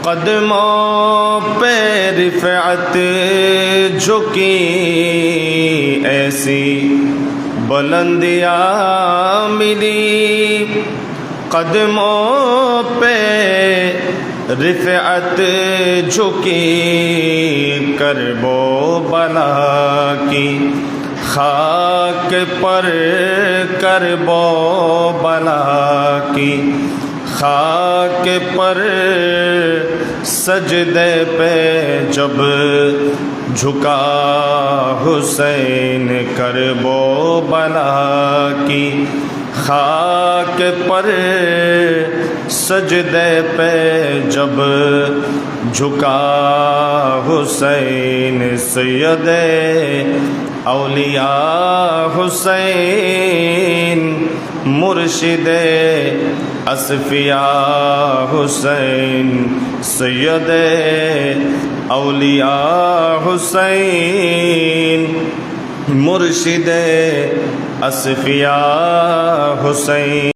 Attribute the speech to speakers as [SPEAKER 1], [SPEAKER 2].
[SPEAKER 1] قدموں پہ رفعت جھکی ایسی بلندیاں ملی، قدموں پہ رفعت جھکی کرب و بلا کی، خاک پر کرب و بلا کی، خاک پر سجدے پہ جب جھکا حسین کرب و بلا کی، خاک پر سجدے پہ جب جھکا حسین سید اولیاء حسین مرشد اصفیاء حسین سید اولیاء حسین مرشد اصفیاء حسین۔